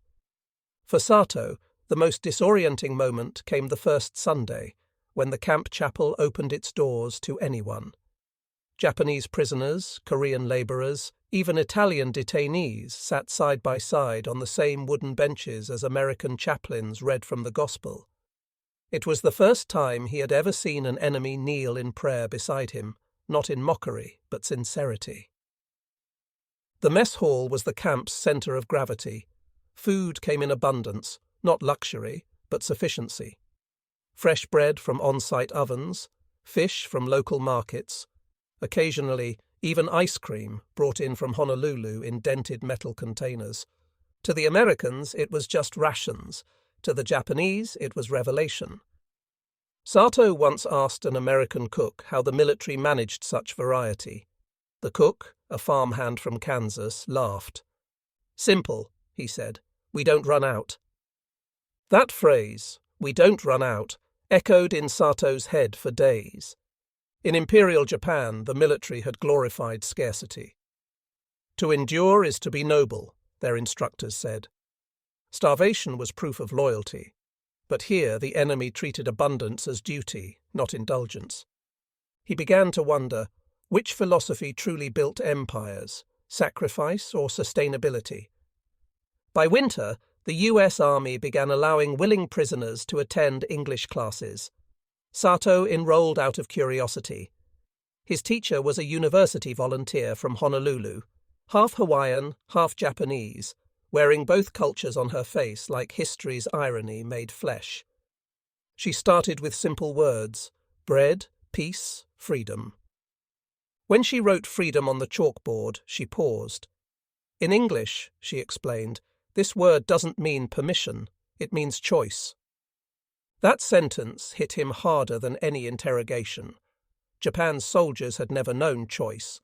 For Sato, the most disorienting moment came the first Sunday, when the camp chapel opened its doors to anyone. Japanese prisoners, Korean laborers, even Italian detainees sat side by side on the same wooden benches as American chaplains read from the Gospel. It was the first time he had ever seen an enemy kneel in prayer beside him, not in mockery, but sincerity. The mess hall was the camp's centre of gravity. Food came in abundance, not luxury, but sufficiency. Fresh bread from on-site ovens, fish from local markets, occasionally even ice cream brought in from Honolulu in dented metal containers. To the Americans, it was just rations. To the Japanese, it was revelation. Sato once asked an American cook how the military managed such variety. The cook, a farmhand from Kansas, laughed. "Simple," he said. "We don't run out." That phrase, "we don't run out," echoed in Sato's head for days. In Imperial Japan, the military had glorified scarcity. To endure is to be noble, their instructors said. Starvation was proof of loyalty, but here the enemy treated abundance as duty, not indulgence. He began to wonder, which philosophy truly built empires, sacrifice or sustainability? By winter, the US Army began allowing willing prisoners to attend English classes. Sato enrolled out of curiosity. His teacher was a university volunteer from Honolulu, half Hawaiian, half Japanese, wearing both cultures on her face like history's irony made flesh. She started with simple words: bread, peace, freedom. When she wrote freedom on the chalkboard, she paused. In English, she explained, this word doesn't mean permission, it means choice. That sentence hit him harder than any interrogation. Japan's soldiers had never known choice.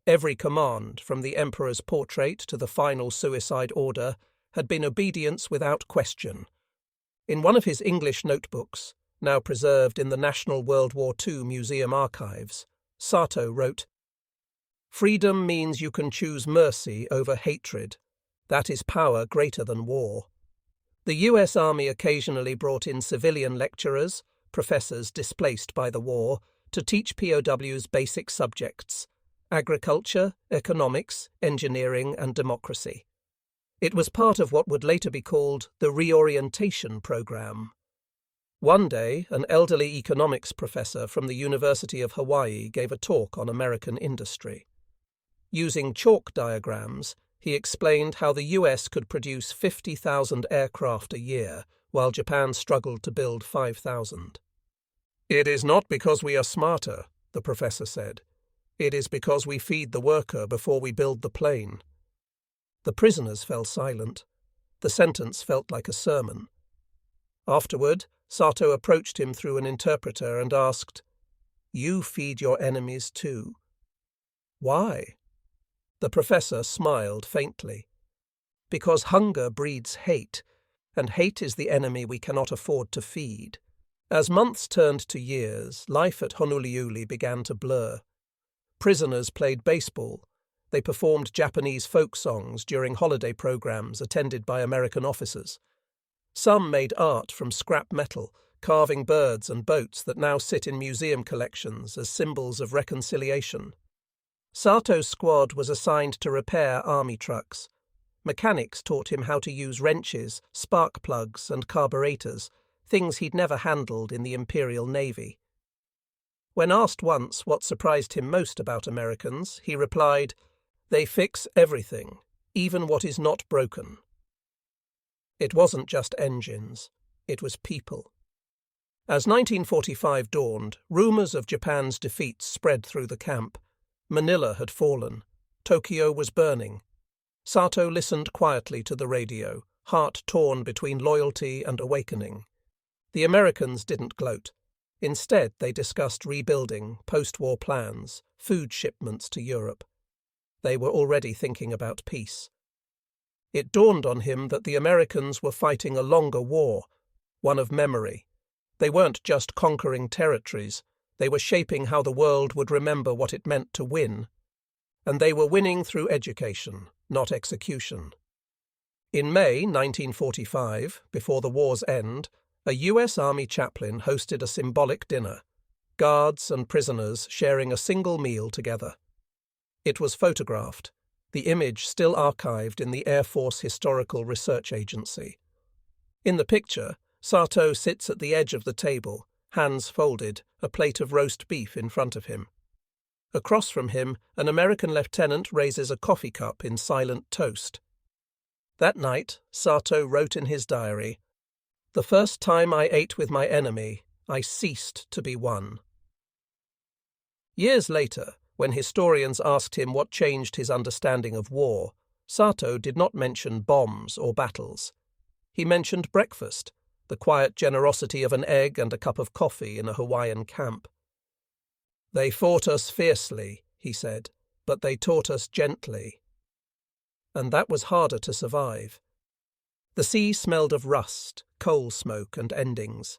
Every command, from the emperor's portrait to the final suicide order, had been obedience without question. In one of his English notebooks, now preserved in the National World War II Museum archives, Sato wrote, "Freedom means you can choose mercy over hatred. That is power greater than war." The US Army occasionally brought in civilian lecturers, professors displaced by the war, to teach POWs basic subjects: agriculture, economics, engineering, and democracy. It was part of what would later be called the reorientation program. One day, an elderly economics professor from the University of Hawaii gave a talk on American industry. Using chalk diagrams, he explained how the US could produce 50,000 aircraft a year, while Japan struggled to build 5,000. "It is not because we are smarter," the professor said. "It is because we feed the worker before we build the plane." The prisoners fell silent. The sentence felt like a sermon. Afterward, Sato approached him through an interpreter and asked, "You feed your enemies too?" "Why?" The professor smiled faintly. "Because hunger breeds hate, and hate is the enemy we cannot afford to feed." As months turned to years, life at Honouliuli began to blur. Prisoners played baseball. They performed Japanese folk songs during holiday programs attended by American officers. Some made art from scrap metal, carving birds and boats that now sit in museum collections as symbols of reconciliation. Sato's squad was assigned to repair army trucks. Mechanics taught him how to use wrenches, spark plugs, and carburetors, things he'd never handled in the Imperial Navy. When asked once what surprised him most about Americans, he replied, "They fix everything, even what is not broken." It wasn't just engines, it was people. As 1945 dawned, rumours of Japan's defeat spread through the camp. Manila had fallen. Tokyo was burning. Sato listened quietly to the radio, heart torn between loyalty and awakening. The Americans didn't gloat. Instead, they discussed rebuilding, post-war plans, food shipments to Europe. They were already thinking about peace. It dawned on him that the Americans were fighting a longer war, one of memory. They weren't just conquering territories, they were shaping how the world would remember what it meant to win. And they were winning through education, not execution. In May 1945, before the war's end, a US Army chaplain hosted a symbolic dinner. guards and prisoners sharing a single meal together. It was photographed, the image still archived in the Air Force Historical Research Agency. In the picture, Sato sits at the edge of the table, hands folded, a plate of roast beef in front of him. Across from him, an American lieutenant raises a coffee cup in silent toast. That night, Sato wrote in his diary, "The first time I ate with my enemy, I ceased to be one." Years later, when historians asked him what changed his understanding of war, Sato did not mention bombs or battles. He mentioned breakfast, the quiet generosity of an egg and a cup of coffee in a Hawaiian camp. "They fought us fiercely," he said, "but they taught us gently." And that was harder to survive. The sea smelled of rust, coal smoke and endings.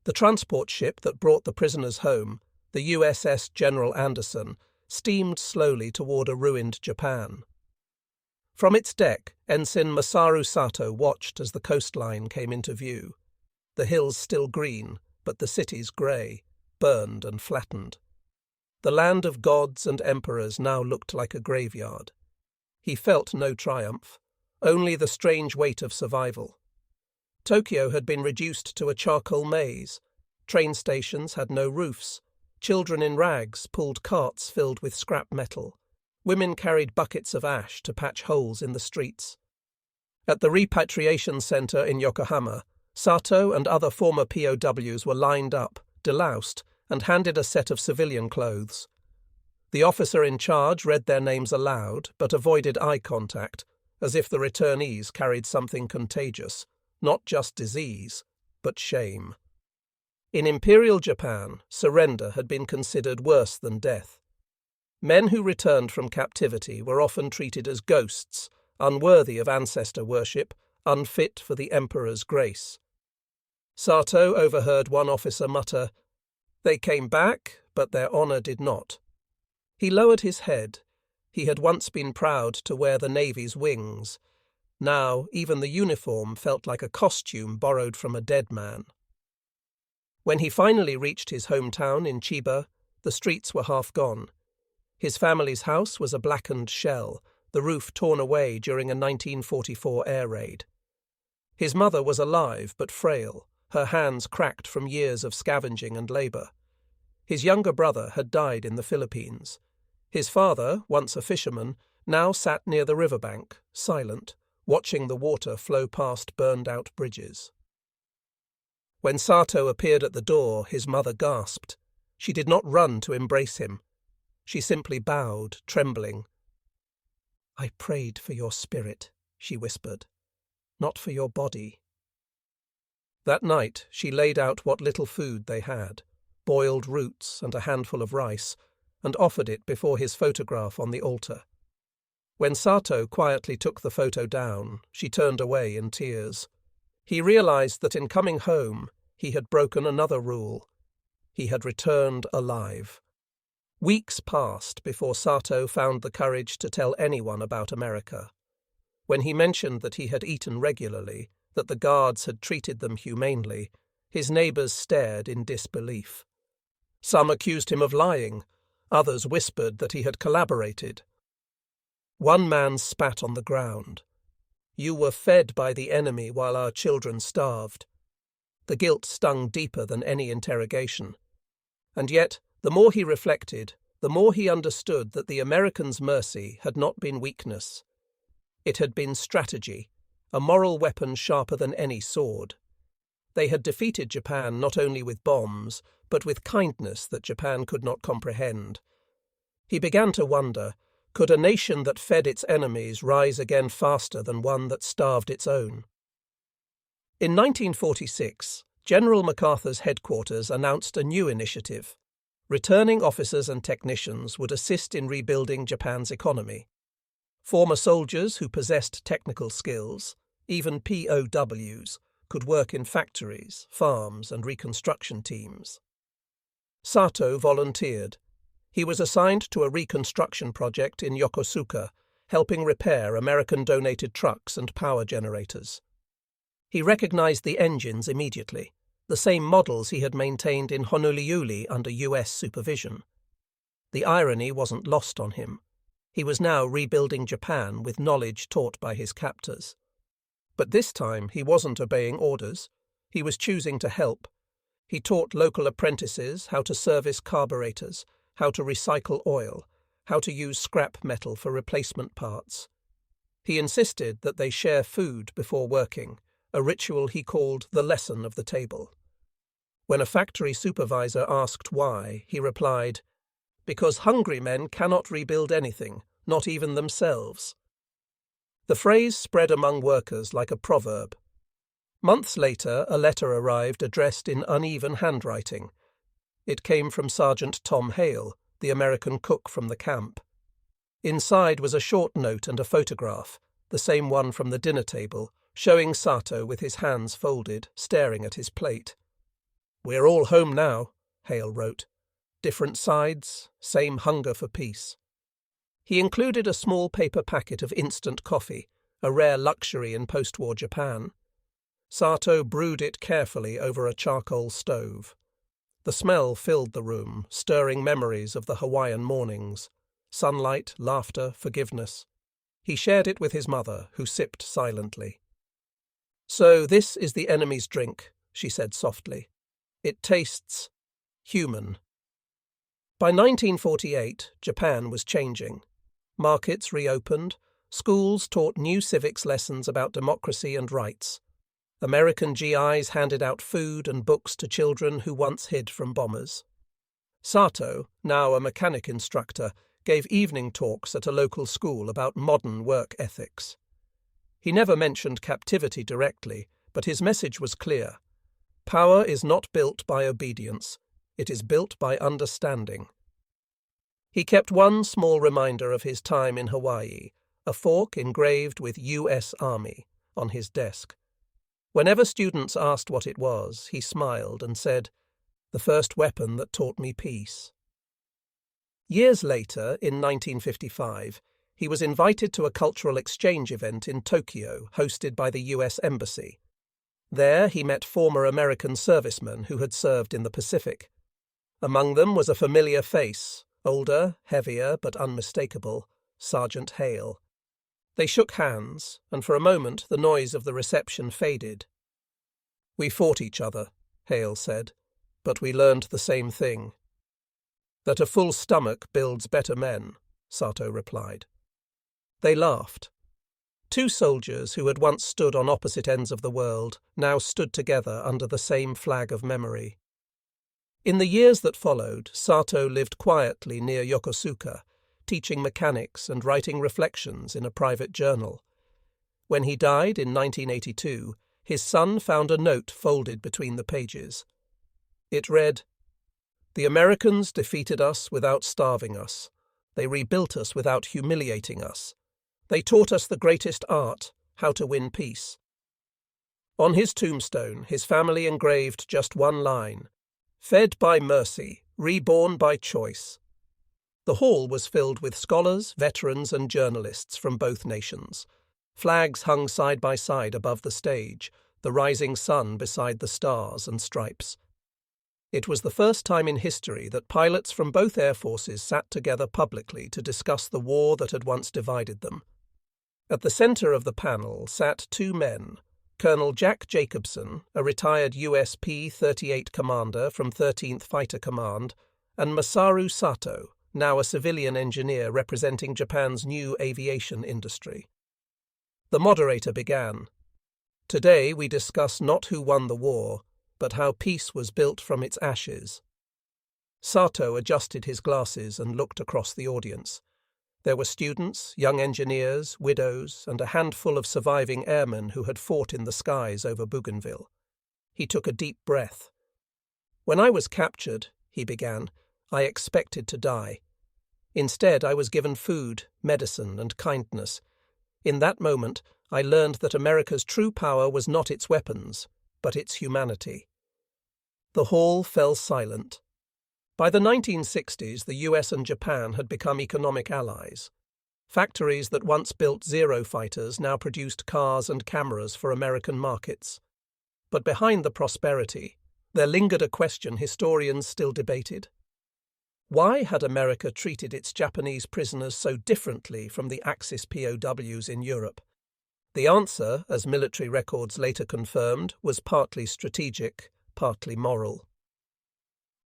The transport ship that brought the prisoners home, the USS General Anderson, steamed slowly toward a ruined Japan. From its deck, Ensign Masaru Sato watched as the coastline came into view. The hills still green, but the cities grey, burned and flattened. The land of gods and emperors now looked like a graveyard. He felt no triumph, only the strange weight of survival. Tokyo had been reduced to a charcoal maze. Train stations had no roofs. Children in rags pulled carts filled with scrap metal. Women carried buckets of ash to patch holes in the streets. At the repatriation center in Yokohama, Sato and other former POWs were lined up, deloused, and handed a set of civilian clothes. The officer in charge read their names aloud, but avoided eye contact, as if the returnees carried something contagious, not just disease, but shame. In Imperial Japan, surrender had been considered worse than death. Men who returned from captivity were often treated as ghosts, unworthy of ancestor worship, unfit for the emperor's grace. Sato overheard one officer mutter, "They came back, but their honour did not." He lowered his head. He had once been proud to wear the Navy's wings. Now even the uniform felt like a costume borrowed from a dead man. When he finally reached his hometown in Chiba, the streets were half gone. His family's house was a blackened shell, the roof torn away during a 1944 air raid. His mother was alive but frail, her hands cracked from years of scavenging and labour. His younger brother had died in the Philippines. His father, once a fisherman, now sat near the riverbank, silent, watching the water flow past burned-out bridges. When Sato appeared at the door, his mother gasped. She did not run to embrace him. She simply bowed, trembling. "I prayed for your spirit," she whispered, "not for your body." That night she laid out what little food they had, boiled roots and a handful of rice, and offered it before his photograph on the altar. When Sato quietly took the photo down, she turned away in tears. He realized that in coming home, he had broken another rule. He had returned alive. Weeks passed before Sato found the courage to tell anyone about America. When he mentioned that he had eaten regularly, that the guards had treated them humanely, his neighbours stared in disbelief. Some accused him of lying, others whispered that he had collaborated. One man spat on the ground. "You were fed by the enemy while our children starved." The guilt stung deeper than any interrogation. And yet, the more he reflected, the more he understood that the Americans' mercy had not been weakness. It had been strategy, a moral weapon sharper than any sword. They had defeated Japan not only with bombs, but with kindness that Japan could not comprehend. He began to wonder, could a nation that fed its enemies rise again faster than one that starved its own? In 1946, General MacArthur's headquarters announced a new initiative. Returning officers and technicians would assist in rebuilding Japan's economy. Former soldiers who possessed technical skills, even POWs, could work in factories, farms, and reconstruction teams. Sato volunteered. He was assigned to a reconstruction project in Yokosuka, helping repair American-donated trucks and power generators. He recognized the engines immediately. the same models he had maintained in Honouliuli under US supervision. The irony wasn't lost on him. He was now rebuilding Japan with knowledge taught by his captors. But this time he wasn't obeying orders. He was choosing to help. He taught local apprentices how to service carburetors, how to recycle oil, how to use scrap metal for replacement parts. He insisted that they share food before working, a ritual he called the lesson of the table. When a factory supervisor asked why, he replied, "Because hungry men cannot rebuild anything, not even themselves." The phrase spread among workers like a proverb. Months later, a letter arrived addressed in uneven handwriting. It came from Sergeant Tom Hale, the American cook from the camp. Inside was a short note and a photograph, the same one from the dinner table, showing Sato with his hands folded, staring at his plate. "We're all home now," Hale wrote. "Different sides, same hunger for peace." He included a small paper packet of instant coffee, a rare luxury in post-war Japan. Sato brewed it carefully over a charcoal stove. The smell filled the room, stirring memories of the Hawaiian mornings. Sunlight, laughter, forgiveness. He shared it with his mother, who sipped silently. "So this is the enemy's drink," she said softly. "It tastes human." By 1948, Japan was changing. Markets reopened, schools taught new civics lessons about democracy and rights. American GIs handed out food and books to children who once hid from bombers. Sato, now a mechanic instructor, gave evening talks at a local school about modern work ethics. He never mentioned captivity directly, but his message was clear. Power is not built by obedience. It is built by understanding. He kept one small reminder of his time in Hawaii, a fork engraved with U.S. Army, on his desk. Whenever students asked what it was, he smiled and said, "The first weapon that taught me peace." Years later, in 1955, he was invited to a cultural exchange event in Tokyo hosted by the U.S. Embassy. There he met former American servicemen who had served in the Pacific. Among them was a familiar face, older, heavier but unmistakable, Sergeant Hale. They shook hands, and for a moment the noise of the reception faded. "We fought each other," Hale said, "but we learned the same thing." "That a full stomach builds better men," Sato replied. They laughed. Two soldiers who had once stood on opposite ends of the world now stood together under the same flag of memory. In the years that followed, Sato lived quietly near Yokosuka, teaching mechanics and writing reflections in a private journal. When he died in 1982, his son found a note folded between the pages. It read, "The Americans defeated us without starving us. They rebuilt us without humiliating us. They taught us the greatest art, how to win peace." On his tombstone, his family engraved just one line, "Fed by mercy, reborn by choice." The hall was filled with scholars, veterans, and journalists from both nations. Flags hung side by side above the stage, the rising sun beside the stars and stripes. It was the first time in history that pilots from both air forces sat together publicly to discuss the war that had once divided them. At the center of the panel sat two men, Colonel Jack Jacobson, a retired US P-38 commander from 13th Fighter Command, and Masaru Sato, now a civilian engineer representing Japan's new aviation industry. The moderator began, "Today we discuss not who won the war, but how peace was built from its ashes." Sato adjusted his glasses and looked across the audience. There were students, young engineers, widows, and a handful of surviving airmen who had fought in the skies over Bougainville. He took a deep breath. "When I was captured," he began, "I expected to die. Instead, I was given food, medicine, and kindness. In that moment, I learned that America's true power was not its weapons, but its humanity." The hall fell silent. By the 1960s, the US and Japan had become economic allies. Factories that once built Zero fighters now produced cars and cameras for American markets. But behind the prosperity, there lingered a question historians still debated. Why had America treated its Japanese prisoners so differently from the Axis POWs in Europe? The answer, as military records later confirmed, was partly strategic, partly moral.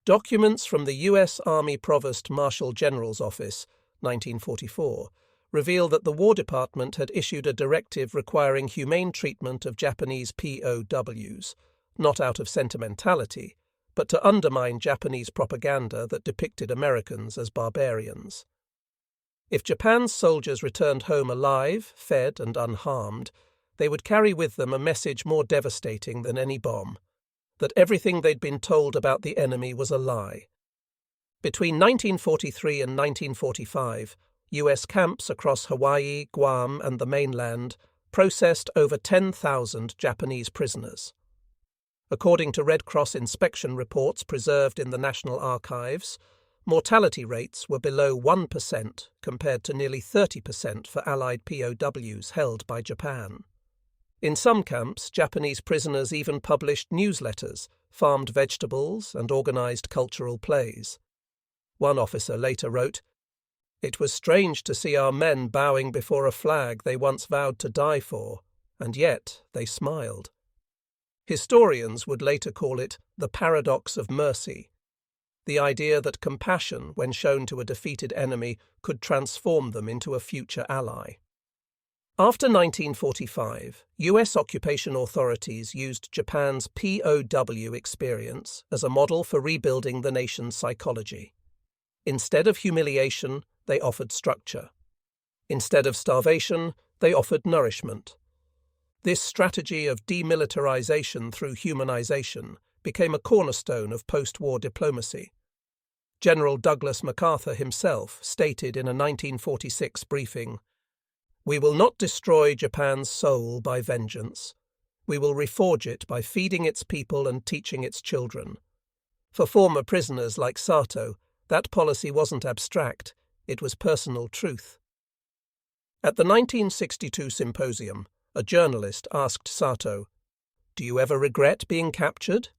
Documents from the U.S. Army Provost Marshal General's Office, 1944, reveal that the War Department had issued a directive requiring humane treatment of Japanese POWs, not out of sentimentality, but to undermine Japanese propaganda that depicted Americans as barbarians. If Japan's soldiers returned home alive, fed and unharmed, they would carry with them a message more devastating than any bomb, that everything they'd been told about the enemy was a lie. Between 1943 and 1945, U.S. camps across Hawaii, Guam and the mainland processed over 10,000 Japanese prisoners. According to Red Cross inspection reports preserved in the National Archives, mortality rates were below 1% compared to nearly 30% for Allied POWs held by Japan. In some camps, Japanese prisoners even published newsletters, farmed vegetables, and organized cultural plays. One officer later wrote, "It was strange to see our men bowing before a flag they once vowed to die for, and yet they smiled." Historians would later call it the paradox of mercy, the idea that compassion, when shown to a defeated enemy, could transform them into a future ally. After 1945, U.S. occupation authorities used Japan's POW experience as a model for rebuilding the nation's psychology. Instead of humiliation, they offered structure. Instead of starvation, they offered nourishment. This strategy of demilitarization through humanization became a cornerstone of post-war diplomacy. General Douglas MacArthur himself stated in a 1946 briefing, "We will not destroy Japan's soul by vengeance. We will reforge it by feeding its people and teaching its children." For former prisoners like Sato, that policy wasn't abstract, it was personal truth. At the 1962 symposium, a journalist asked Sato, "Do you ever regret being captured?"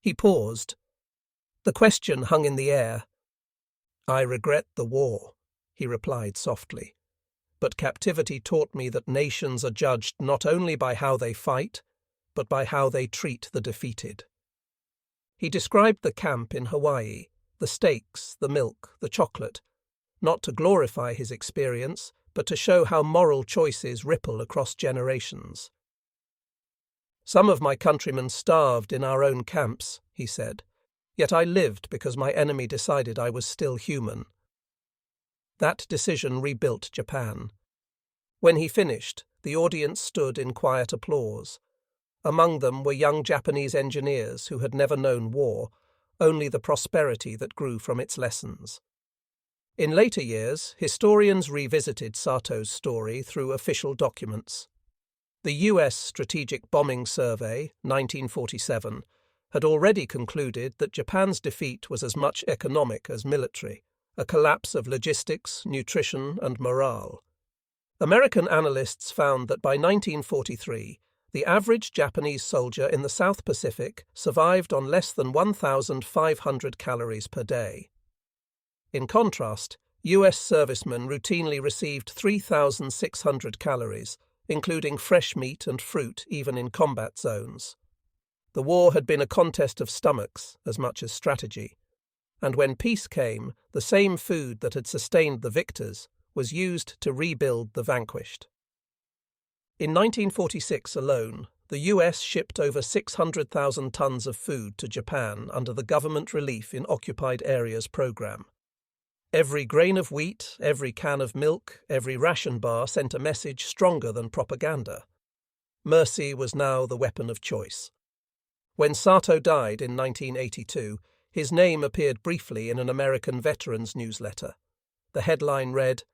He paused. The question hung in the air. "I regret the war," he replied softly. "But captivity taught me that nations are judged not only by how they fight, but by how they treat the defeated." He described the camp in Hawaii, the steaks, the milk, the chocolate, not to glorify his experience, but to show how moral choices ripple across generations. "Some of my countrymen starved in our own camps," he said, "yet I lived because my enemy decided I was still human." That decision rebuilt Japan. When he finished, the audience stood in quiet applause. Among them were young Japanese engineers who had never known war, only the prosperity that grew from its lessons. In later years, historians revisited Sato's story through official documents. The U.S. Strategic Bombing Survey, 1947, had already concluded that Japan's defeat was as much economic as military, a collapse of logistics, nutrition, and morale. American analysts found that by 1943, the average Japanese soldier in the South Pacific survived on less than 1,500 calories per day. In contrast, U.S. servicemen routinely received 3,600 calories, including fresh meat and fruit even in combat zones. The war had been a contest of stomachs as much as strategy, and when peace came, the same food that had sustained the victors was used to rebuild the vanquished. In 1946 alone, the U.S. shipped over 600,000 tons of food to Japan under the Government Relief in Occupied Areas program. Every grain of wheat, every can of milk, every ration bar sent a message stronger than propaganda. Mercy was now the weapon of choice. When Sato died in 1982, his name appeared briefly in an American veterans newsletter. The headline read,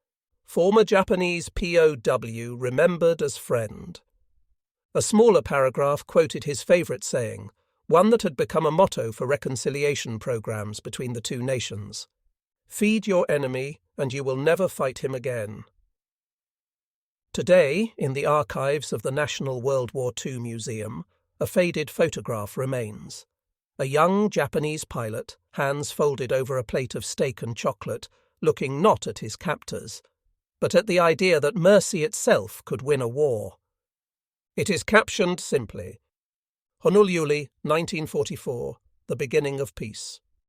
"Former Japanese POW remembered as friend." A smaller paragraph quoted his favorite saying, one that had become a motto for reconciliation programs between the two nations. "Feed your enemy, and you will never fight him again." Today, in the archives of the National World War II Museum, a faded photograph remains. A young Japanese pilot, hands folded over a plate of steak and chocolate, looking not at his captors, but at the idea that mercy itself could win a war. It is captioned simply, Honouliuli, 1944, the beginning of peace.